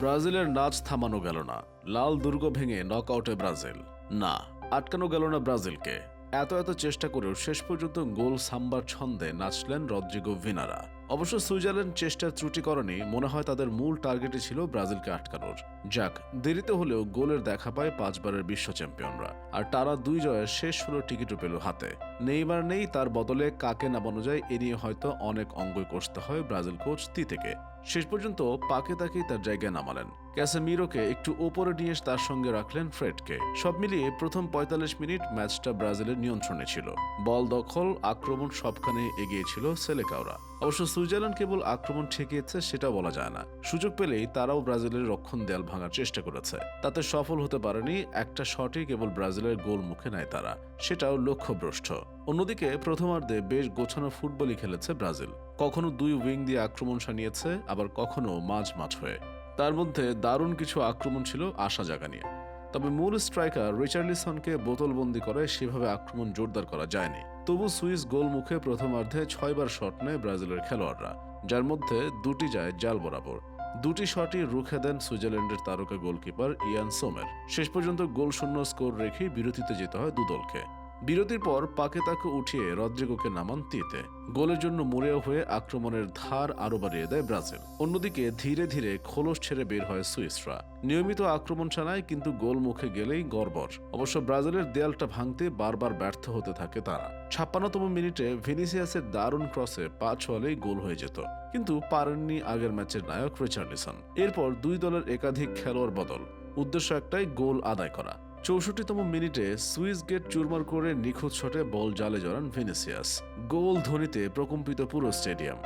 ব্রাজিলের নাচ থামানো গেল না। লাল দুর্গ ভেঙে নকআউটে ব্রাজিল। না, আটকানো গেল না ব্রাজিলকে। এত চেষ্টা করেও শেষ পর্যন্ত গোল সাম্বার ছন্দে নাচলেন রদ্রিগো ভিনারা। অবশ্য সুইজারল্যান্ড চেষ্টার ত্রুটি করেনি। মনে হয় তাদের মূল টার্গেটই ছিল ব্রাজিলকে আটকানোর। যাক, দেরিতে হলেও গোলের দেখা পায় 5 বারের বিশ্ব চ্যাম্পিয়নরা। আর টানা 2 জয়ের শেষ 16 টিকিটও পেল হাতে। নেইমার নেই, তার বদলে কাকে নামানো যায় এ নিয়ে হয়তো অনেক অঙ্গই কষতে হয় ব্রাজিল কোচ তিতেকে। শেষ পর্যন্ত পাকে তাকেই তার জায়গায় নামালেন। ক্যাসেমিরোকে একটু ওপরে নিয়ে তার সঙ্গে রাখলেন ফ্রেডকে। সব মিলিয়ে প্রথম 45 মিনিট ম্যাচটা ব্রাজিলের নিয়ন্ত্রণে ছিল। বল দখল, আক্রমণ সবখানে এগিয়ে ছিল সেলেকাওরা। অবশ্য সুইজারল্যান্ড কেবল আক্রমণ ঠেকিয়েছে সেটা বলা যায় না। সুযোগ পেলেই তারাও ব্রাজিলের রক্ষণ দেয়াল ভাঙার চেষ্টা করেছে। তাতে সফল হতে পারেনি। একটা শটই কেবল ব্রাজিলের গোল মুখে নেয় তারা, সেটাও লক্ষ্যভ্রষ্ট। অন্যদিকে প্রথমার্ধে বেশ গোছানো ফুটবলই খেলেছে ব্রাজিল। কখনো 2 উইং দিয়ে আক্রমণ সানিয়েছে, আবার কখনো মাঝ হয়ে। তার মধ্যে দারুণ কিছু আক্রমণ ছিল আশা জাগা নিয়ে। তবে মূল স্ট্রাইকার রিচার্লিসনকে বোতলবন্দি করে সেভাবে আক্রমণ জোরদার করা যায়নি। তবু সুইস গোল মুখে প্রথমার্ধে 6 বার শট নেয় ব্রাজিলের খেলোয়াড়রা, যার মধ্যে 2টি যায় জাল বরাবর। 2টি শটই রুখে দেন সুইজারল্যান্ডের তারকা গোলকিপার ইয়ান সোমের। শেষ পর্যন্ত গোলশূন্য স্কোর রেখেই বিরতিতে যেতে হয় দু দলকে। বিরতির পর পাকে তাকে উঠিয়ে রদ্রিগোকে নামান তিতে। গোলের জন্য মরিয়া হয়ে আক্রমণের ধার আরও বাড়িয়ে দেয় ব্রাজিল। অন্যদিকে ধীরে ধীরে খোলস ছেড়ে বের হয় সুইসরা। নিয়মিত আক্রমণ চালায়, কিন্তু গোল মুখে গেলেই গড়বড়। অবশ্য ব্রাজিলের দেয়ালটা ভাঙতে বারবার ব্যর্থ হতে থাকে তারা। 56তম মিনিটে ভিনিসিয়াসের দারুণ ক্রসে পা ছোঁয়ালেই গোল হয়ে যেত, কিন্তু পারেননি আগের ম্যাচের নায়ক রিচার্লিসন। এরপর 2 দলের একাধিক খেলোয়াড় বদল, উদ্দেশ্য একটাই, গোল আদায় করা। 64তম মিনিটে সুইস গেট চুরমার করে নিখুঁত শটে বল জালে জড়ান ভিনিসিয়াস। গোল ধ্বনিতে প্রকম্পিত পুরো স্টেডিয়াম।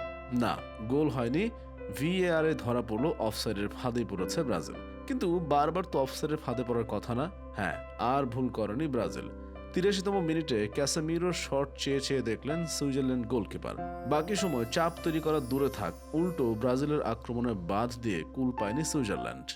না, গোল হয়নি। ভিএআরে ধরা পড়লো অফসাইডের ফাঁদে পড়েছে ব্রাজিল। কিন্তু বারবার তো অফসাইডের ফাঁদে পড়ার কথা না। হ্যাঁ, আর ভুল করেনি ব্রাজিল। 83তম মিনিটে ক্যাসেমিরোর শট চেয়ে দেখলেন সুইজারল্যান্ড গোলকিপার। বাকি সময় চাপ তৈরি করা দূরে থাক, উল্টো ব্রাজিলের আক্রমণে বাধ দিয়ে কুল পায়নি সুইজারল্যান্ড।